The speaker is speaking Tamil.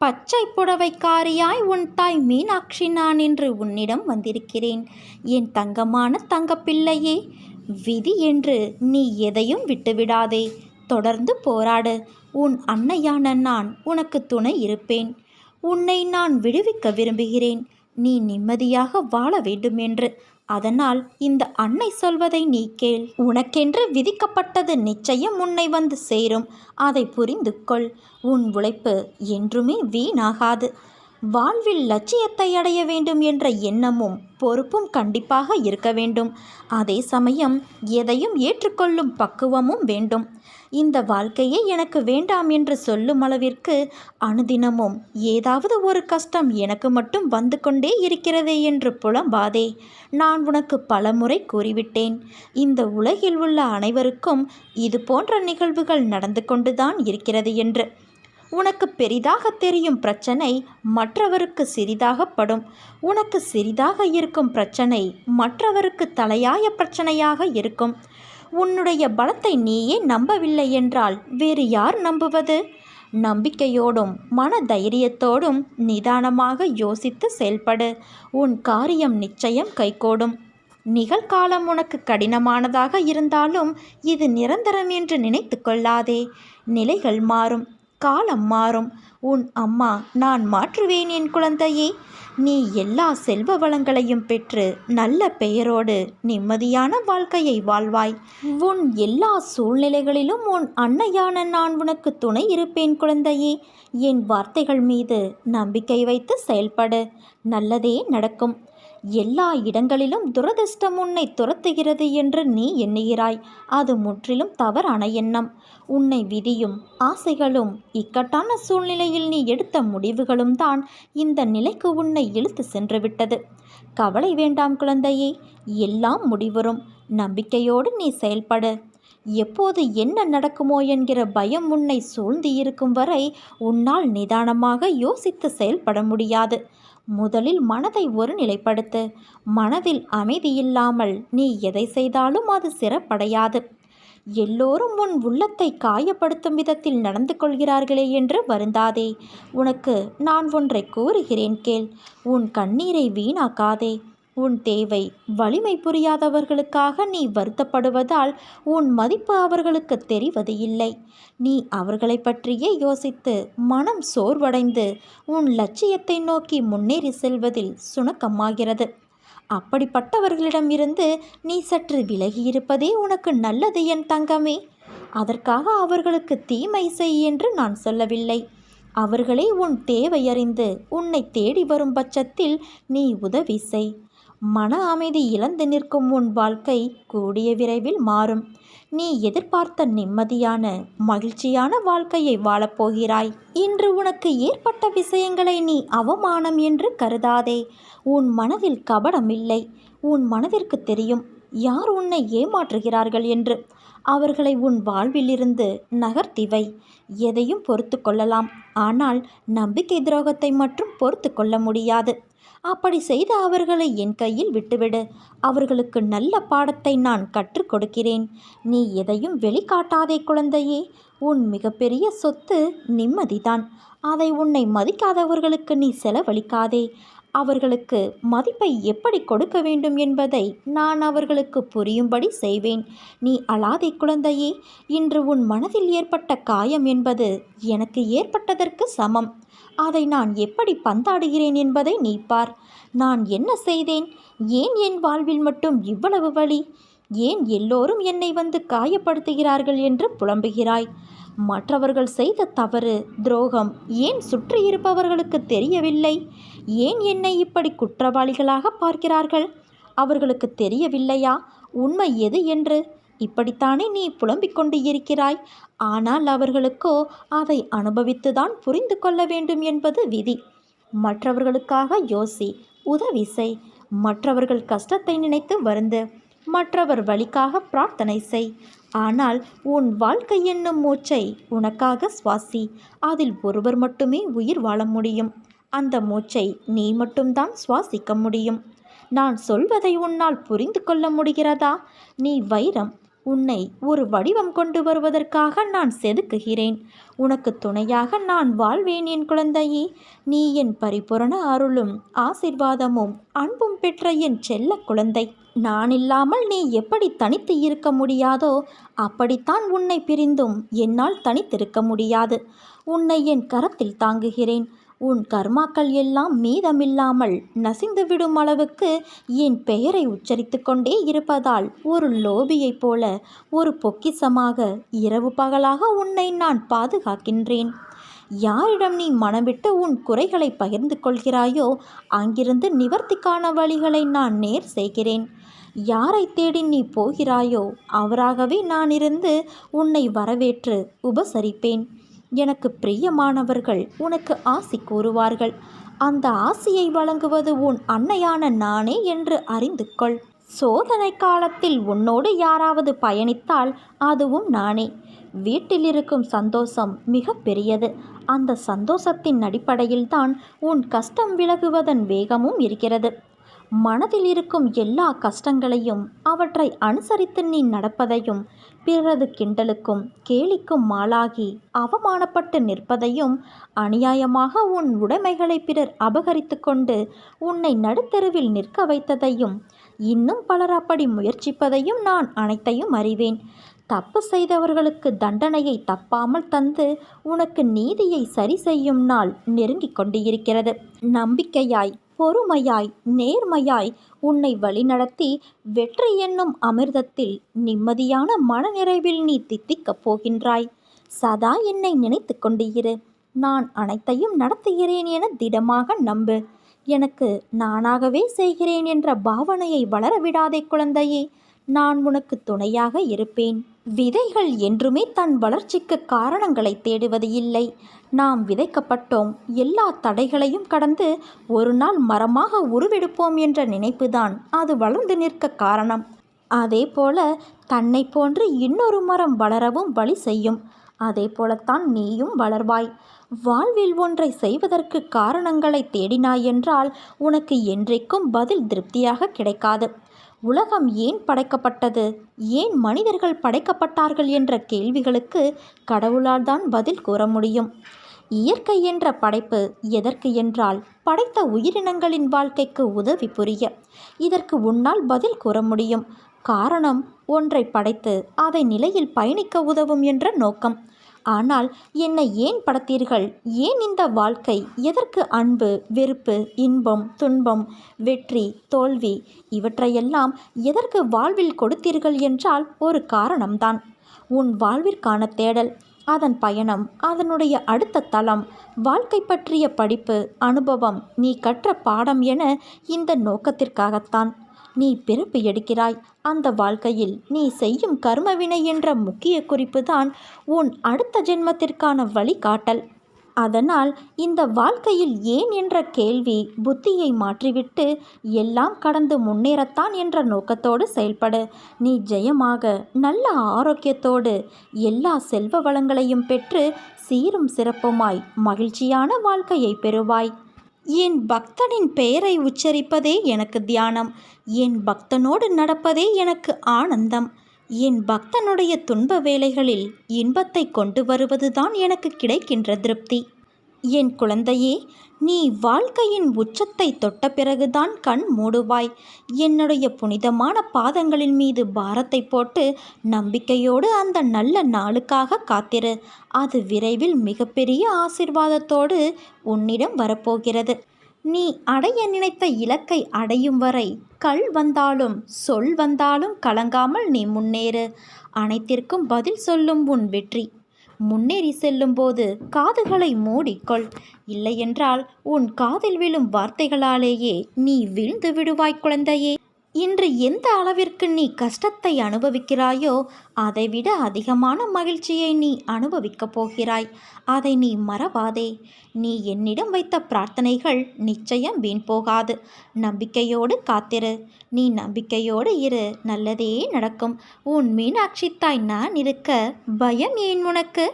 பச்சை புடவைக்காரியாய் உன் தாய் மீனாட்சி நான் இன்று உன்னிடம் வந்திருக்கிறேன். என் தங்கமான தங்கப்பிள்ளையே, விதி என்று நீ எதையும் விட்டுவிடாதே. தொடர்ந்து போராடு. உன் அன்னையான நான் உனக்கு துணை இருப்பேன். உன்னை நான் விடுவிக்க விரும்புகிறேன். நீ நிம்மதியாக வாழ வேண்டும் என்று. அதனால் இந்த அன்னை சொல்வதை நீ கேள். உனக்கென்று விதிக்கப்பட்டது நிச்சயம் உன்னை வந்து சேரும். அதை புரிந்து கொள். உன் உழைப்பு என்றுமே வீணாகாது. வாழ்வில் லட்சியத்தை அடைய வேண்டும் என்ற எண்ணமும் பொறுப்பும் கண்டிப்பாக இருக்க வேண்டும். அதே சமயம் எதையும் ஏற்றுக்கொள்ளும் பக்குவமும் வேண்டும். இந்த வாழ்க்கையே எனக்கு வேண்டாம் என்று சொல்லும் அளவிற்கு அனுதினமும் ஏதாவது ஒரு கஷ்டம் எனக்கு மட்டும் வந்து கொண்டே இருக்கிறதே என்று புலம்பாதே. நான் உனக்கு பலமுறை கூறிவிட்டேன். இந்த உலகில் உள்ள அனைவருக்கும் இது போன்ற நிகழ்வுகள் நடந்து கொண்டுதான் இருக்கிறது என்று. உனக்கு பெரிதாக தெரியும் பிரச்சனை மற்றவருக்கு சிறிதாகப்படும். உனக்கு சிறிதாக இருக்கும் பிரச்சனை மற்றவருக்கு தலையாய பிரச்சனையாக இருக்கும். உன்னுடைய பலத்தை நீயே நம்பவில்லை என்றால் வேறு யார் நம்புவது? நம்பிக்கையோடும் மன தைரியத்தோடும் நிதானமாக யோசித்து செயல்படு. உன் காரியம் நிச்சயம் கைகூடும். நிகழ்காலம் உனக்கு கடினமானதாக இருந்தாலும் இது நிரந்தரம் என்று நினைத்து கொள்ளாதே. நிலைகள் மாறும், காலம் மாறும். உன் அம்மா நான் மாற்றுவேன் என் குழந்தையே. நீ எல்லா செல்வ வளங்களையும் பெற்று நல்ல பெயரோடு நிம்மதியான வாழ்க்கையை வாழ்வாய். உன் எல்லா சூழ்நிலைகளிலும் உன் அன்னையான நான் உனக்கு துணை இருப்பேன் குழந்தையே. என் வார்த்தைகள் மீது நம்பிக்கை வைத்து செயல்படு. நல்லதே நடக்கும். எல்லா இடங்களிலும் துரதிர்ஷ்டம் உன்னை துரத்துகிறது என்று நீ எண்ணுகிறாய். அது முற்றிலும் தவறான எண்ணம். உன்னை விதியும் ஆசைகளும் இக்கட்டான சூழ்நிலையில் நீ எடுத்த முடிவுகளும் தான் இந்த நிலைக்கு உன்னை இழுத்து சென்று விட்டது. கவலை வேண்டாம் குழந்தையே, எல்லாம் முடிவரும். நம்பிக்கையோடு நீ செயல்படு. எப்போது என்ன நடக்குமோ என்கிற பயம் உன்னை சூழ்ந்து இருக்கும் வரை உன்னால் நிதானமாக யோசித்து செயல்பட முடியாது. முதலில் மனதை ஒருநிலைப்படுத்து. மனதில் அமைதியில்லாமல் நீ எதை செய்தாலும் அது சிறப்படையாது. எல்லோரும் உன் உள்ளத்தை காயப்படுத்தும் விதத்தில் நடந்து கொள்கிறார்களே என்று வருந்தாதே. உனக்கு நான் ஒன்றை கூறுகிறேன் கேள். உன் கண்ணீரை வீணாக்காதே. உன் தேவை வலிமை புரியாதவர்களுக்காக நீ வருத்தப்படுவதால் உன் மதிப்பு அவர்களுக்கு தெரிவது இல்லை. நீ அவர்களை பற்றியே யோசித்து மனம் சோர்வடைந்து உன் லட்சியத்தை நோக்கி முன்னேறி செல்வதில் சுணக்கமாகிறது. அப்படிப்பட்டவர்களிடமிருந்து நீ சற்று விலகியிருப்பதே உனக்கு நல்லது என் தங்கமே. அதற்காக அவர்களுக்கு தீமை செய் என்று நான் சொல்லவில்லை. அவர்களே உன் தேவையறிந்து உன்னை தேடி வரும் பட்சத்தில் நீ உதவி செய். மன அமைதி இழந்து நிற்கும் உன் வாழ்க்கை கூடிய விரைவில் மாறும். நீ எதிர்பார்த்த நிம்மதியான மகிழ்ச்சியான வாழ்க்கையை வாழப்போகிறாய். இன்று உனக்கு ஏற்பட்ட விஷயங்களை நீ அவமானம் என்று கருதாதே. உன் மனதில் கபடம் இல்லை. உன் மனதிற்கு தெரியும் யார் உன்னை ஏமாற்றுகிறார்கள் என்று. அவர்களை உன் வாழ்விலிருந்து நகர்த்தி வை. எதையும் பொறுத்து கொள்ளலாம், ஆனால் நம்பிக்கை துரோகத்தை மட்டும் பொறுத்து கொள்ள முடியாது. அப்படி செய்த அவர்களை என் கையில் விட்டுவிடு. அவர்களுக்கு நல்ல பாடத்தை நான் கற்றுக் கொடுக்கிறேன். நீ எதையும் வெளிக்காட்டாதே குழந்தையே. உன் மிகப்பெரிய சொத்து நிம்மதிதான். அதை உன்னை மதிக்காதவர்களுக்கு நீ செலவழிக்காதே. அவர்களுக்கு மதிப்பை எப்படி கொடுக்க வேண்டும் என்பதை நான் அவர்களுக்கு புரியும்படி செய்வேன். நீ அழாதே குழந்தையே. இன்று உன் மனதில் ஏற்பட்ட காயம் என்பது எனக்கு ஏற்பட்டதற்கு சமம். அதை நான் எப்படி பந்தாடுகிறேன் என்பதை நீ பார். நான் என்ன செய்தேன்? ஏன் என் வாழ்வில் மட்டும் இவ்வளவு வலி? ஏன் எல்லோரும் என்னை வந்து காயப்படுத்துகிறார்கள் என்று புலம்புகிறாய்? மற்றவர்கள் செய்த தவறு துரோகம் ஏன் சுற்றி இருப்பவர்களுக்கு தெரியவில்லை? ஏன் என்னை இப்படி குற்றவாளிகளாக பார்க்கிறார்கள்? அவர்களுக்கு தெரியவில்லையா உண்மை எது என்று? இப்படித்தானே நீ புலம்பிக் கொண்டு இருக்கிறாய். ஆனால் அவர்களுக்கோ அதை அனுபவித்துதான் புரிந்து கொள்ள வேண்டும் என்பது விதி. மற்றவர்களுக்காக யோசி, உதவி செய். மற்றவர்கள் கஷ்டத்தை நினைத்து வருந்து. மற்றவர் வழிக்காக பிரார்த்தனை செய். ஆனால் உன் வாழ்க்கை என்னும் மூச்சை உனக்காக சுவாசி. அதில் ஒருவர் மட்டுமே உயிர் வாழ முடியும். அந்த மூச்சை நீ மட்டும்தான் சுவாசிக்க முடியும். நான் சொல்வதை உன்னால் புரிந்து கொள்ள முடிகிறதா? நீ வைரம், உன்னை ஒரு வடிவம் கொண்டு வருவதற்காக நான் செதுக்குகிறேன். உனக்கு துணையாக நான் வாழ்வேன் என் குழந்தையே. நீ என் பரிபூரண அருளும் ஆசிர்வாதமும் அன்பும் பெற்ற என் செல்ல குழந்தை. நான் இல்லாமல் நீ எப்படி தனித்து இருக்க முடியாதோ அப்படித்தான் உன்னை பிரிந்தும் என்னால் தனித்திருக்க முடியாது. உன்னை என் கரத்தில் தாங்குகிறேன். உன் கர்மாக்கள் எல்லாம் மீதமில்லாமல் நசிந்துவிடும் அளவுக்கு என் பெயரை உச்சரித்து கொண்டே இருப்பதால் ஒரு லோபியைப் போல ஒரு பொக்கிசமாக இரவு பகலாக உன்னை நான் பாதுகாக்கின்றேன். யாரிடம் நீ மனமிட்டு உன் குறைகளை பகிர்ந்து கொள்கிறாயோ அங்கிருந்து நிவர்த்திக்கான வழிகளை நான் நேர் செய்கிறேன். யாரை தேடி நீ போகிறாயோ அவராகவே நான் இருந்து உன்னை வரவேற்று உபசரிப்பேன். எனக்கு பிரியமானவர்கள் உனக்கு ஆசி கூறுவார்கள். அந்த ஆசியை வழங்குவது உன் அன்னையான நானே என்று அறிந்து கொள். சோதனை காலத்தில் உன்னோடு யாராவது பயணித்தால் அதுவும் நானே. வீட்டில் இருக்கும் சந்தோஷம் மிக பெரியது. அந்த சந்தோஷத்தின் அடிப்படையில்தான் உன் கஷ்டம் விலகுவதன் வேகமும் இருக்கிறது. மனதில் இருக்கும் எல்லா கஷ்டங்களையும் அவற்றை அனுசரித்து நீ நடப்பதையும் பிறரது கிண்டலுக்கும் கேலிக்கும் மாளாகி அவமானப்பட்டு நிற்பதையும் அநியாயமாக உன் உடைமைகளை பிறர் அபகரித்து கொண்டு உன்னை நடுத்தெருவில் நிற்க வைத்ததையும் இன்னும் பலர் அப்படி முயற்சிப்பதையும் நான் அனைத்தையும் அறிவேன். தப்பு செய்தவர்களுக்கு தண்டனையை தப்பாமல் தந்து உனக்கு நீதியை சரி செய்யும் நாள் நெருங்கிக் கொண்டு இருக்கிறது. நம்பிக்கையாய் பொறுமையாய் நேர்மையாய் உன்னை வழிநடத்தி வெற்றி என்னும் அமிர்தத்தில் நிம்மதியான மனநிறைவில் நீ தித்திக்கப் போகின்றாய். சதா என்னை நினைத்து கொண்டு இரு. நான் அனைத்தையும் நடத்துகிறேன் என திடமாக நம்பு. எனக்கு நானாகவே செய்கிறேன் என்ற பாவனையை வளரவிடாதே குழந்தையே. நான் உனக்கு துணையாக இருப்பேன். விதைகள் என்றுமே தன் வளர்ச்சிக்கு காரணங்களை தேடுவது இல்லை. நாம் விதைக்கப்பட்டோம். எல்லா தடைகளையும் கடந்து ஒரு நாள் மரமாக உருவெடுப்போம் என்ற நினைப்புதான் அது வளர்ந்து நிற்க காரணம். அதே போல தன்னை போன்று இன்னொரு மரம் வளரவும் வழி செய்யும். அதே போலத்தான் நீயும் வளர்வாய். வாழ்வில் ஒன்றை செய்வதற்கு காரணங்களை தேடினாய் என்றால் உனக்கு என்றைக்கும் பதில் திருப்தியாக கிடைக்காது. உலகம் ஏன் படைக்கப்பட்டது, ஏன் மனிதர்கள் படைக்கப்பட்டார்கள் என்ற கேள்விகளுக்கு கடவுளால் தான் பதில் கூற முடியும். இயற்கை என்ற படைப்பு எதற்கு என்றால் படைத்த உயிரினங்களின் வாழ்க்கைக்கு உதவி புரிய. இதற்கு உன்னால் பதில் கூற முடியும். காரணம், ஒன்றை படைத்து அதை நிலையில் பயணிக்க உதவும் என்ற நோக்கம். ஆனால் என்னை ஏன் படைத்தீர்கள், ஏன் இந்த வாழ்க்கை, எதற்கு அன்பு வெறுப்பு இன்பம் துன்பம் வெற்றி தோல்வி இவற்றையெல்லாம் எதற்கு வாழ்வில் கொடுத்தீர்கள் என்றால் ஒரு காரணம்தான். உன் வாழ்விற்கான தேடல், அதன் பயணம், அதனுடைய அடுத்த தளம், வாழ்க்கை பற்றிய படிப்பு அனுபவம், நீ கற்ற பாடம் என இந்த நோக்கத்திற்காகத்தான் நீ பிறப்பு எடுக்கிறாய். அந்த வாழ்க்கையில் நீ செய்யும் கர்மவினை என்ற முக்கிய குறிப்பு தான் உன் அடுத்த ஜென்மத்திற்கான வழிகாட்டல். அதனால் இந்த வாழ்க்கையில் ஏன் என்ற கேள்வி புத்தியை மாற்றிவிட்டு எல்லாம் கடந்து முன்னேறத்தான் என்ற நோக்கத்தோடு செயல்படு. நீ ஜெயமாக நல்ல ஆரோக்கியத்தோடு எல்லா செல்வ வளங்களையும் பெற்று சீரும் சிறப்புமாய் மகிழ்ச்சியான வாழ்க்கையை பெறுவாய். என் பக்தனின் பெயரை உச்சரிப்பதே எனக்கு தியானம். என் பக்தனோடு நடப்பதே எனக்கு ஆனந்தம். என் பக்தனுடைய துன்ப வேளைகளில் இன்பத்தை கொண்டு வருவதுதான் எனக்கு கிடைக்கின்ற திருப்தி. என் குழந்தையே, நீ வாழ்க்கையின் உச்சத்தை தொட்ட பிறகுதான் கண் மூடுவாய். என்னுடைய புனிதமான பாதங்களின் மீது பாரத்தை போட்டு நம்பிக்கையோடு அந்த நல்ல நாளுக்காக காத்திரு. அது விரைவில் மிகப்பெரிய ஆசீர்வாதத்தோடு உன்னிடம் வரப்போகிறது. நீ அடைய நினைத்த இலக்கை அடையும் வரை கல் வந்தாலும் சொல் வந்தாலும் கலங்காமல் நீ முன்னேறு. அனைத்திற்கும் பதில் சொல்லும் உன் வெற்றி. முன்னேறி செல்லும்போது காதுகளை மூடிக்கொள். இல்லையென்றால் உன் காதில் விழும் வார்த்தைகளாலேயே நீ வீழ்ந்து விடுவாய் குழந்தையே. இன்று எந்த அளவிற்கு நீ கஷ்டத்தை அனுபவிக்கிறாயோ அதைவிட அதிகமான மகிழ்ச்சியை நீ அனுபவிக்கப் போகிறாய். அதை நீ மறவாதே. நீ என்னிடம் வைத்த பிரார்த்தனைகள் நிச்சயம் வீண் போகாது. நம்பிக்கையோடு காத்திரு. நீ நம்பிக்கையோடு இரு, நல்லதே நடக்கும். உன் மீனாட்சி தாய் நான் இருக்க பயம் ஏன் உனக்கு?